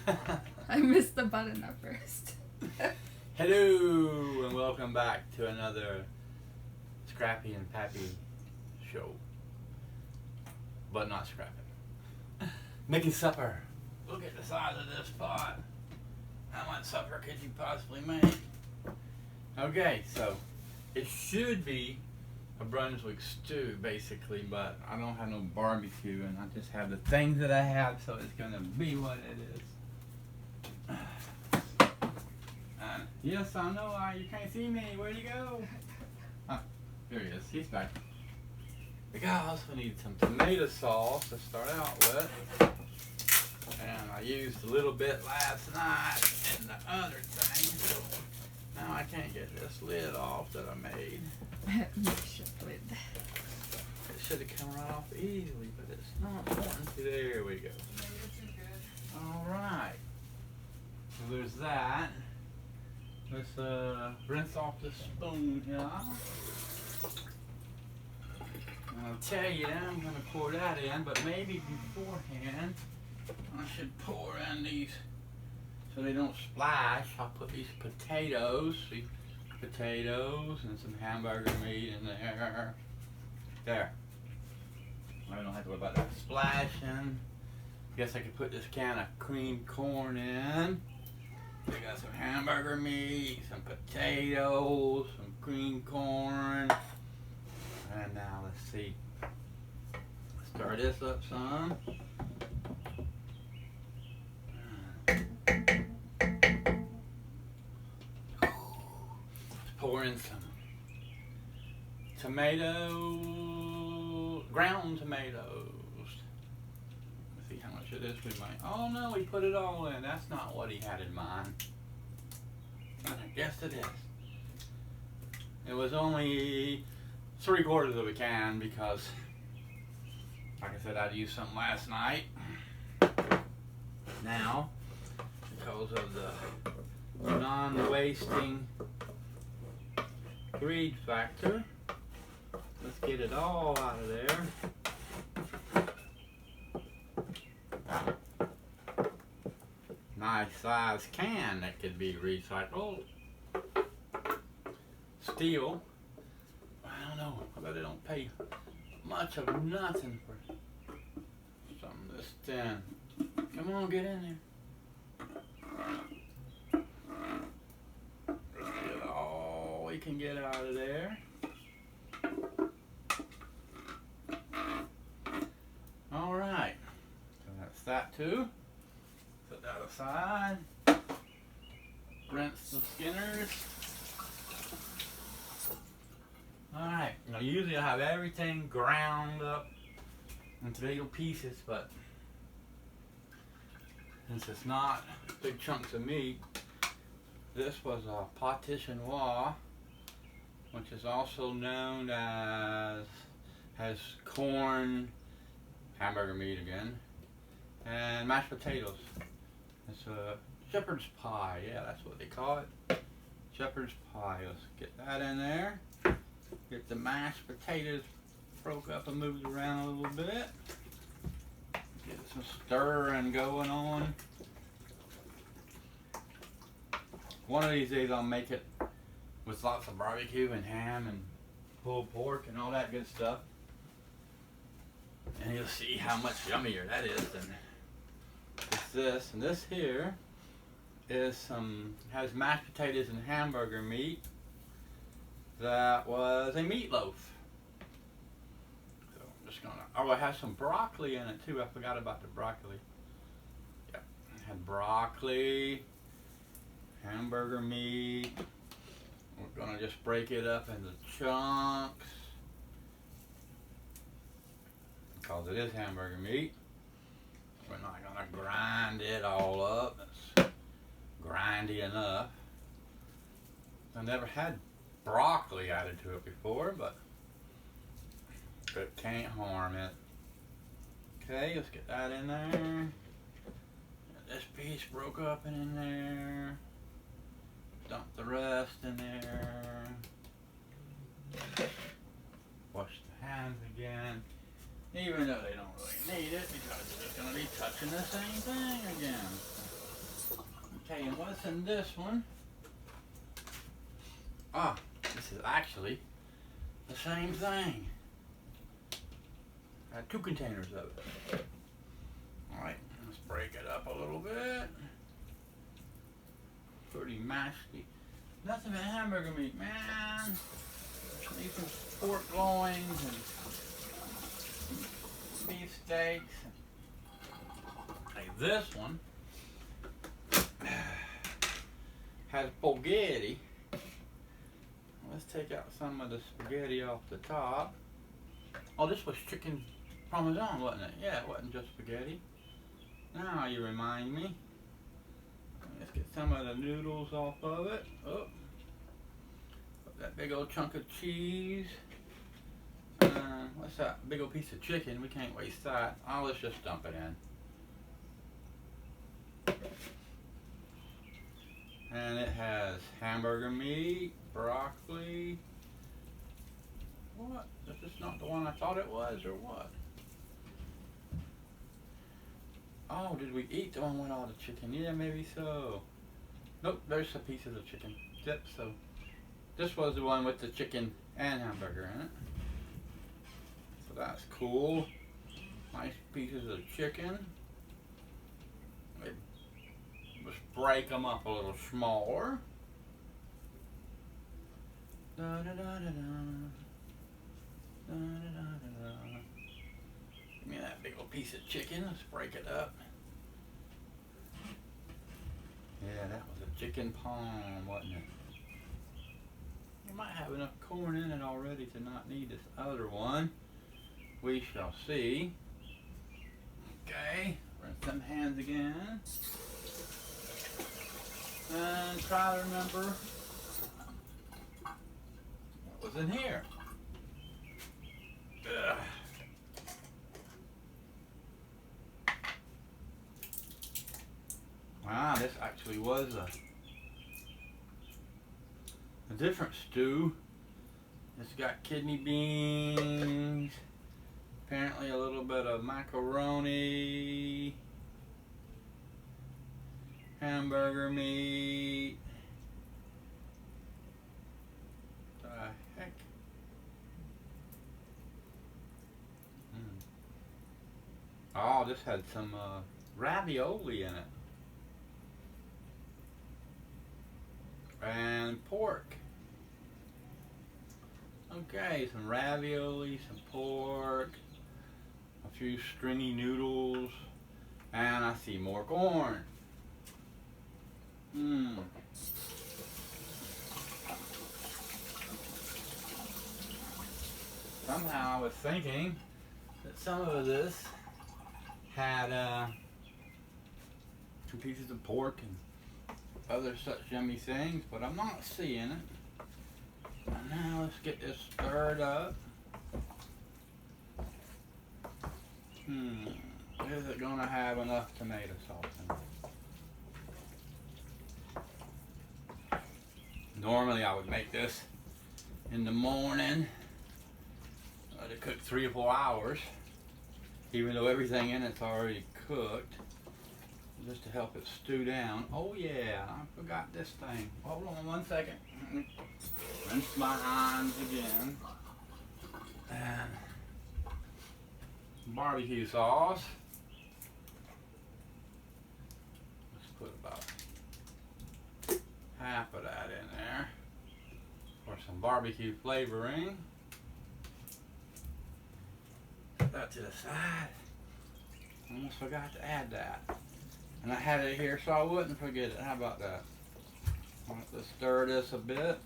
I missed the button at first. Hello and welcome back to another Scrappy and Pappy show. But not scrapping. Making supper. Look at the size of this pot. How much supper could you possibly make? Okay, so it should be a Brunswick stew basically, but I don't have no barbecue and I just have the things that I have, so it's gonna be what it is. Yes, I know. You can't see me. Where'd he go? Ah, here he is. He's back. Because we need some tomato sauce to start out with. And I used a little bit last night in the other thing. So now I can't get this lid off that I made. Makeshift lid. It should have come right off easily, but it's not wanting to. There we go. Alright. So there's that. Let's rinse off the spoon here. And I'll tell you, I'm going to pour that in, but maybe beforehand I should pour in these so they don't splash. I'll put these potatoes and some hamburger meat in there. There. I don't have to worry about that splashing. Guess I could put this can of creamed corn in. We got some hamburger meat, some potatoes, some creamed corn. And now let's see. Stir this up some. Let's pour in some ground tomatoes. Let's see how much of this we might. Oh no, he put it all in. That's not what he had in mind. I guess it is. It was only 3/4 of a can because, like I said, I'd used some last night. Now, because of the non-wasting greed factor, let's get it all out of there. Nice size can that could be recycled. Steel. I don't know. I bet they don't pay much of nothing for something this thin. Come on, get in there. Let's get all we can get out of there. All right. So that's that too. Put that aside. Rinse the skinners. Alright, now usually I have everything ground up into little pieces, but since it's not big chunks of meat, this was a partition wall, which is also known as has corn, hamburger meat again, and mashed potatoes. It's a shepherd's pie, yeah, that's what they call it. Shepherd's pie. Let's get that in there. Get the mashed potatoes broke up and moved around a little bit. Get some stirring going on. One of these days I'll make it with lots of barbecue and ham and pulled pork and all that good stuff. And you'll see how much yummier that is than this. And this here is has mashed potatoes and hamburger meat. That was a meatloaf. So I'm just gonna, oh, I have some broccoli in it too. I forgot about the broccoli. Yeah, I had broccoli, hamburger meat. We're gonna just break it up into chunks because it is hamburger meat. We're not gonna grind it all up. It's grindy enough. I never had broccoli added to it before, but it can't harm it. Okay, let's get that in there. Get this piece broke up and in there. Dump the rest in there. Wash the hands again. Even though they don't really need it because they're just going to be touching the same thing again. what's in this one? Ah, this is actually the same thing. I had 2 containers of it. Alright, let's break it up a little bit. Pretty mashy. Nothing but hamburger meat, man. Need some pork loins and beef steaks. Like this one has spaghetti. Let's take out some of the spaghetti off the top. Oh, this was chicken parmesan, wasn't it? Yeah, it wasn't just spaghetti. Now you remind me. Let's get some of the noodles off of it. Oh, put that big old chunk of cheese. What's that big old piece of chicken? We can't waste that. Oh, let's just dump it in. And it has hamburger meat, broccoli. What? This is not the one I thought it was, or what? Oh, did we eat the one with all the chicken? Yeah, maybe so. Nope, there's some pieces of chicken. Yep, so this was the one with the chicken and hamburger in it. So that's cool. Nice pieces of chicken. Let's break them up a little smaller. Da, da, da, da, da. Da, da, da, da, da. Give me that big old piece of chicken. Let's break it up. Yeah, that was a chicken palm, wasn't it? We might have enough corn in it already to not need this other one. We shall see. Okay, rinse them hands again. And try to remember what was in here. Ugh. Wow, this actually was a different stew. It's got kidney beans, apparently a little bit of macaroni, hamburger meat. The heck? Oh, this had some ravioli in it. And pork. Okay, some ravioli, some pork, a few stringy noodles, and I see more corn. Somehow I was thinking that some of this had 2 pieces of pork and other such yummy things, but I'm not seeing it. And now let's get this stirred up. Is it gonna have enough tomato sauce in it? Normally I would make this in the morning to cook 3 or 4 hours, even though everything in it's already cooked, just to help it stew down. Oh yeah, I forgot this thing. Hold on 1 second. Rinse my hands again. And barbecue sauce. Let's put about half of that in there for some barbecue flavoring. Put that to the side. Almost forgot to add that. And I had it here so I wouldn't forget it. How about that? Let's stir this a bit.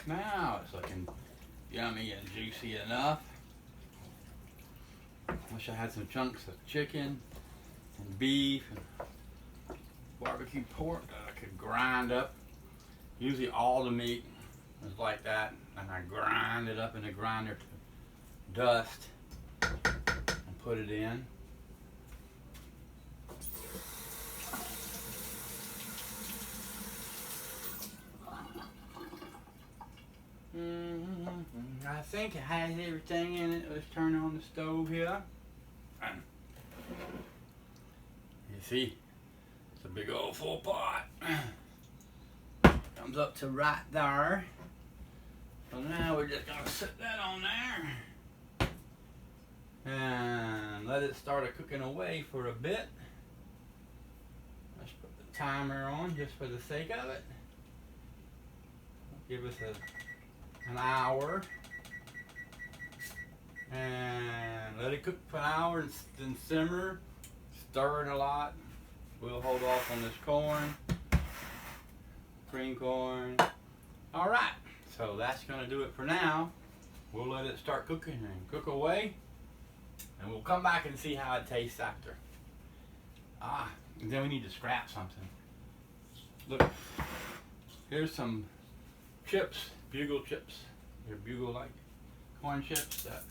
Now it's looking yummy and juicy enough. Wish I had some chunks of chicken and beef and barbecue pork that I could grind up. Usually all the meat is like that, and I grind it up in the grinder to dust and put it in. I think it has everything in it. Let's turn on the stove here. You see, it's a big old full pot. Comes up to right there. So now we're just gonna set that on there and let it start cooking away for a bit. Let's put the timer on just for the sake of it. Give us an hour. And let it cook for an hour and then simmer. Stir it a lot. We'll hold off on this corn. Cream corn. Alright, so that's going to do it for now. We'll let it start cooking and cook away. And we'll come back and see how it tastes after. And then we need to scrap something. Look, here's some chips, bugle chips. They're bugle like corn chips that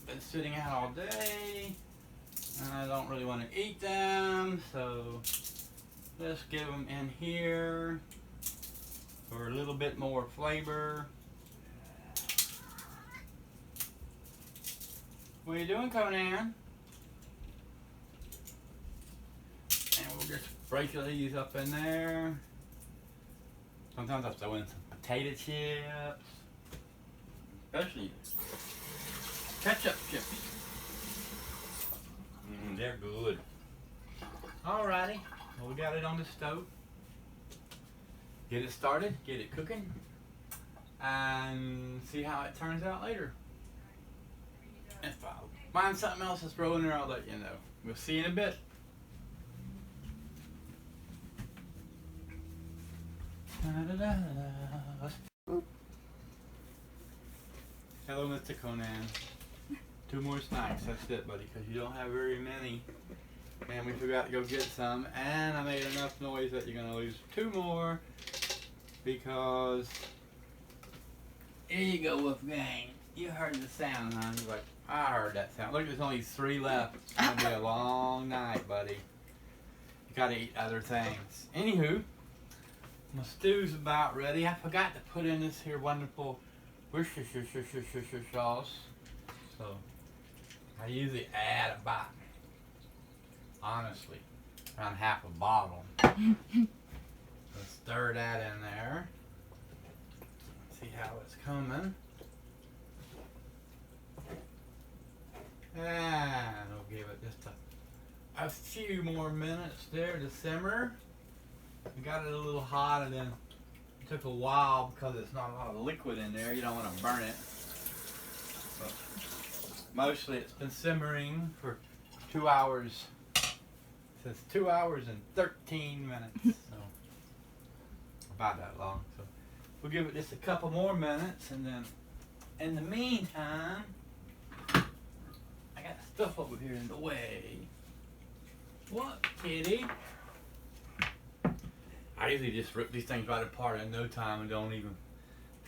been sitting out all day. And I don't really want to eat them, so let's give them in here for a little bit more flavor. What are you doing, Conan? And we'll just break these up in there. Sometimes I'll throw in some potato chips, especially ketchup chips. They're good. Alrighty, well, we got it on the stove. Get it started, get it cooking, and see how it turns out later. If I find something else to throw in there, I'll let you know. We'll see you in a bit. Hello, Mr. Conan. 2 more snacks, that's it, buddy, because you don't have very many. And we forgot to go get some, and I made enough noise that you're going to lose 2 more, because here you go, Wolfgang. You heard the sound, huh? You're like, I heard that sound. Look, there's only 3 left. It's going to be a long night, buddy. You got to eat other things. Anywho, my stew's about ready. I forgot to put in this here wonderful Worcestershire sauce. So I usually add about, honestly, around half a bottle. So stir that in there. See how it's coming. And we'll give it just a few more minutes there to simmer. We got it a little hot, and then it took a while because it's not a lot of liquid in there. You don't want to burn it. But mostly it's been simmering for 2 hours. It says 2 hours and 13 minutes. So about that long. So we'll give it just a couple more minutes, and then in the meantime, I got stuff over here in the way. What, kitty? I usually just rip these things right apart in no time and don't even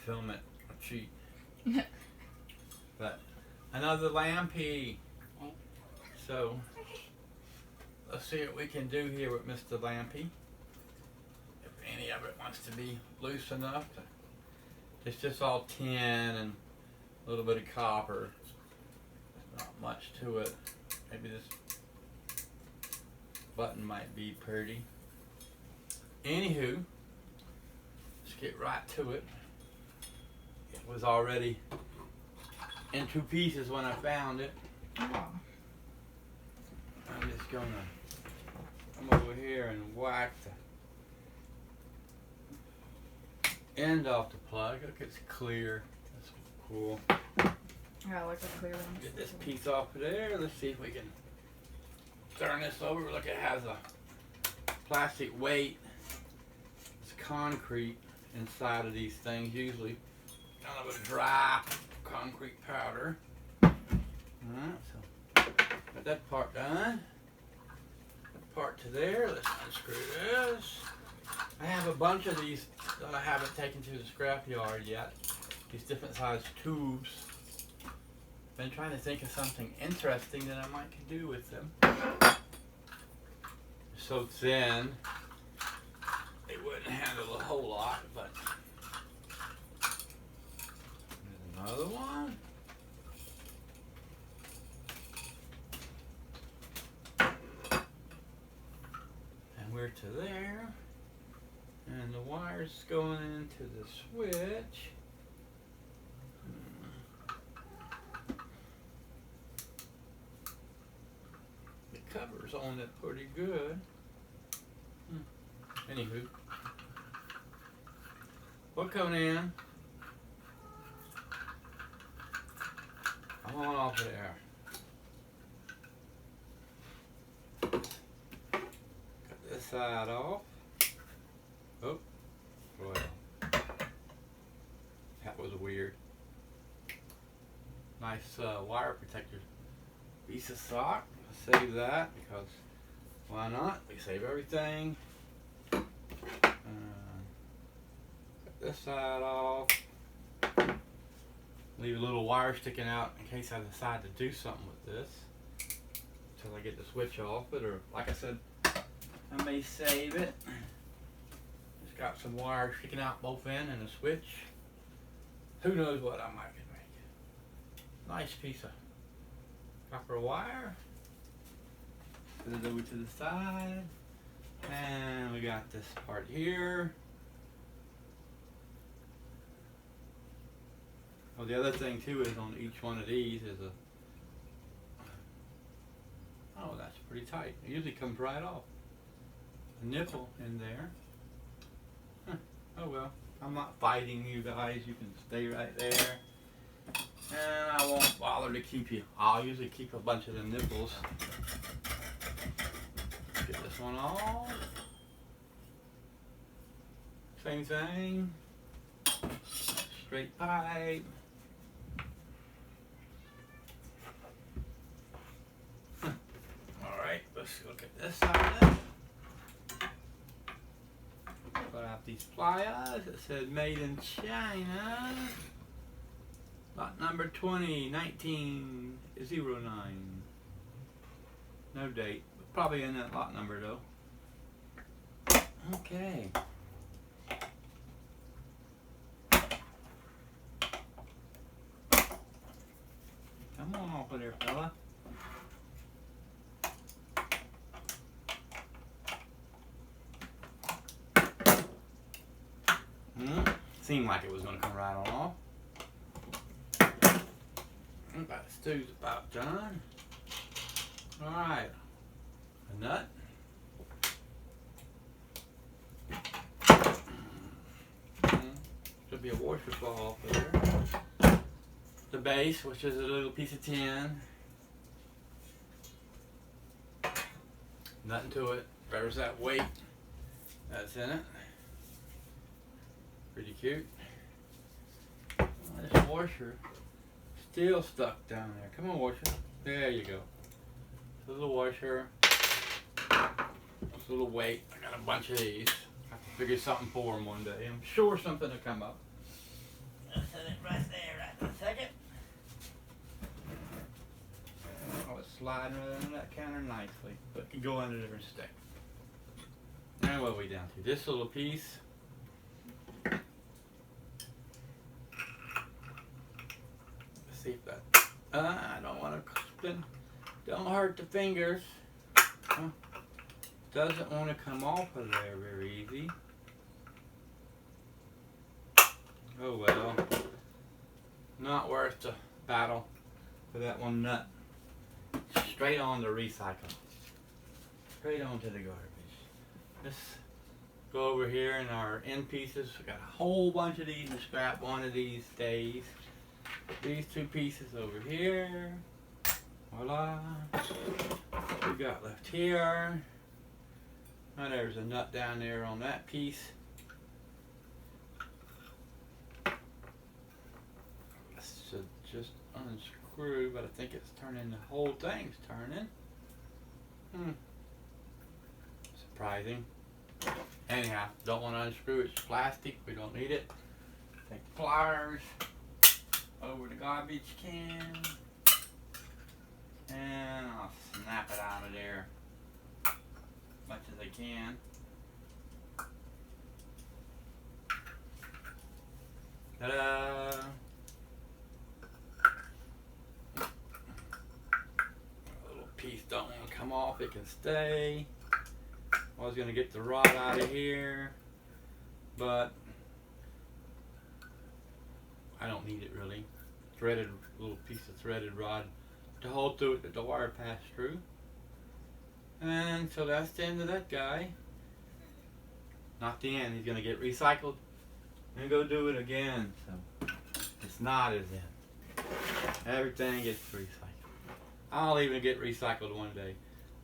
film it or cheat. But another lampy. So let's see what we can do here with Mr. Lampy. If any of it wants to be loose enough. It's just all tin and a little bit of copper. Not much to it. Maybe this button might be pretty. Anywho, let's get right to it. It was already in 2 pieces when I found it. Oh. I'm just gonna come over here and whack the end off the plug. Look, it's clear. That's cool. Yeah, I like the clear ones. Get this piece off of there. Let's see if we can turn this over. Look, it has a plastic weight. It's concrete inside of these things, usually kind of a dry concrete powder. Alright, so got that part done. That part to there. Let's unscrew this. I have a bunch of these that I haven't taken to the scrapyard yet. These different size tubes. Been trying to think of something interesting that I might could do with them. They're so thin, they wouldn't handle a whole lot, but there's another one. to there. And the wire's going into the switch. The cover's on it pretty good. Anywho, we're coming in. Come on off there. Cut this side off. Oh, well, that was weird. Nice wire protector piece of sock. Save that because why not? We save everything. Cut this side off. Leave a little wire sticking out in case I decide to do something with this until I get the switch off it, or like I said, I may save it. It's got some wire sticking out both ends and a switch. Who knows what I might make. Nice piece of copper wire. Put it over to the side. And we got this part here. Well, the other thing too is on each one of these is a, oh, that's pretty tight. It usually comes right off. A nipple in there. Huh. Oh well, I'm not fighting you guys. You can stay right there. And I won't bother to keep you. I'll usually keep a bunch of the nipples. Get this one off. Same thing. Straight pipe. Alright, let's look at this side. Put out these pliers. It said made in China. Lot number 20, 1909. No date. Probably in that lot number though. Okay. Come on off of there, fella. Seemed like it was going to come right on off. About the stew's about done. Alright. A nut. Should be a washer fall off there. The base, which is a little piece of tin. Nothing to it. There's that weight that's in it. Pretty cute. This washer still stuck down there. Come on, washer. There you go. This little washer. This little weight. I got a bunch of these. I have to figure something for them one day. I'm sure something will come up. I'll set it right there, right in a second. Oh, it's sliding right under that counter nicely, but it can go under there and stay. Now what are we down to? This little piece. Let's see if that. I don't want to spin. Don't hurt the fingers. Doesn't want to come off of there very easy. Oh well. Not worth the battle for that one nut. Straight on to recycle. Straight on to the garbage. Let's go over here in our end pieces. We got a whole bunch of these to scrap one of these days. These two pieces over here. Voila. What we got left here? Oh, there's a nut down there on that piece. This should just unscrew, but I think it's turning. The whole thing's turning. Surprising. Anyhow, don't want to unscrew it. It's plastic. We don't need it. Take the pliers over the garbage can. And I'll snap it out of there as much as I can. Ta-da! A little piece don't want to come off, it can stay. I was gonna get the rod out of here, but I don't need it really. Threaded, little piece of threaded rod to hold through it that the wire passed through. And so that's the end of that guy. Not the end, he's gonna get recycled and go do it again. So it's not his end. Everything gets recycled. I'll even get recycled one day.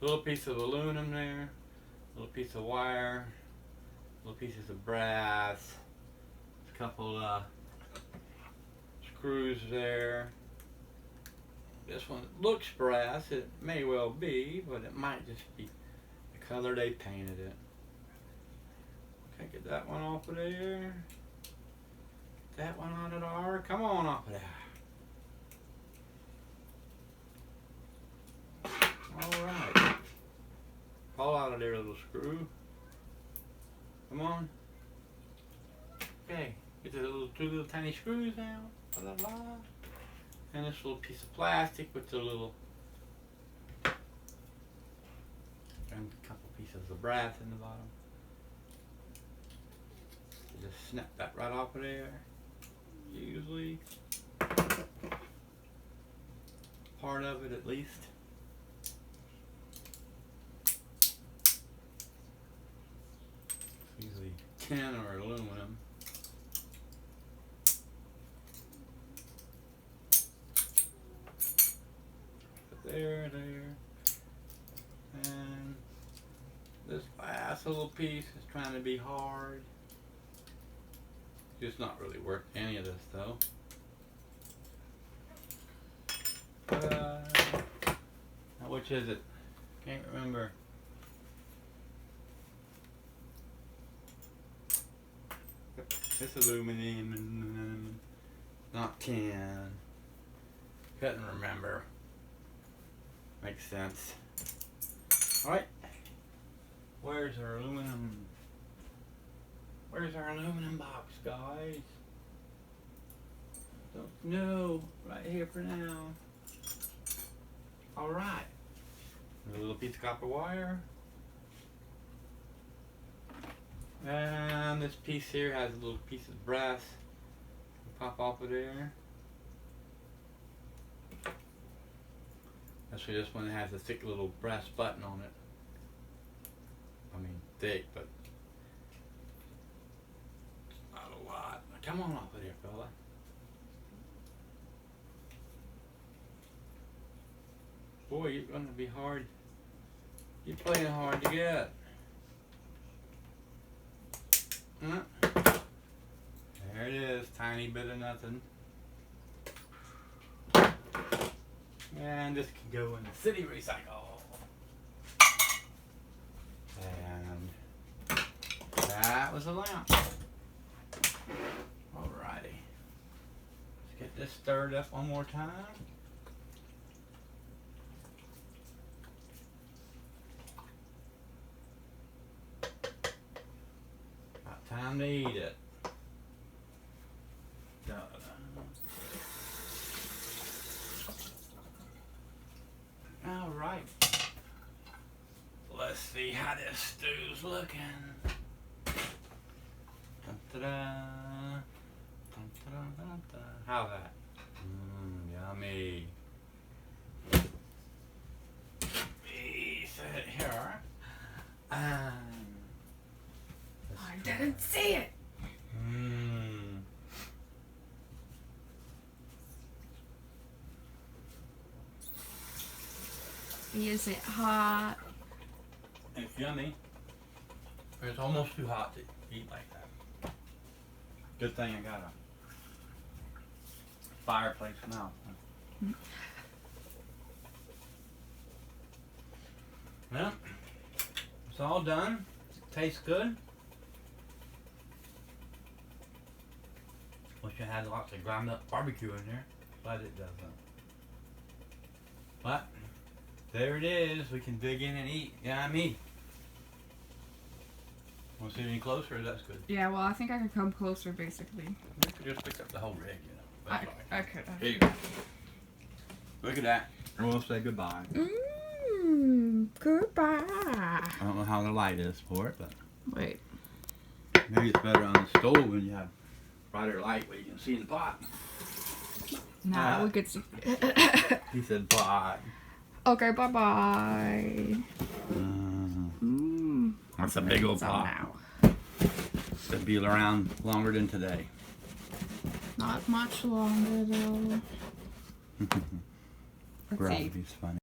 Little piece of aluminum there, little piece of wire, little pieces of brass, a couple screws there. This one looks brass, it may well be, but it might just be the color they painted it. Okay, get that one off of there. That one out of there. Come on off of there. Alright. Pull out of there, little screw. Come on. Okay, get the two little tiny screws out. Blah, blah, blah. And this little piece of plastic with the little and a couple pieces of brass in the bottom. You just snap that right off of there. Usually part of it at least. It's usually tin or aluminum. There, and this last little piece is trying to be hard. It's not really worth any of this though. Now which is it? Can't remember. It's aluminum, not tin. Couldn't remember. Makes sense. Alright. Where's our aluminum? Where's our aluminum box, guys? Don't know. Right here for now. Alright. A little piece of copper wire. And this piece here has a little piece of brass. Pop off of there. Actually, this one has a thick little brass button on it. I mean, thick, but not a lot. Come on off of there, fella. Boy, you're gonna be hard. You're playing hard to get. There it is, tiny bit of nothing. And this can go in the city recycle. And that was a lamp. Alrighty. Let's get this stirred up one more time. About time to eat it. Alright. Let's see how this stew's looking. Dun-da-da. Dun-da-da-da-da. How's that? Yummy. Piece of it here. I didn't see it. Is it hot? It's yummy. It's almost too hot to eat like that. Good thing I got a fireplace now. Well, it's all done. Tastes good. Wish I had lots of ground up barbecue in there, but it doesn't. But there it is. We can dig in and eat. Yummy. Want to see any closer? That's good. Yeah, well, I think I could come closer, basically. You could just pick up the whole rig, you know. That's I could. Here you go. Look at that. And we'll say goodbye. Goodbye. I don't know how the light is for it, but Wait. maybe it's better on the stove when you have brighter light where you can see the pot. Now we could see. He said bye. Okay, bye bye. That's a big old pot. Now. It'll be around longer than today. Not much longer though. Let's see. Gravity's funny.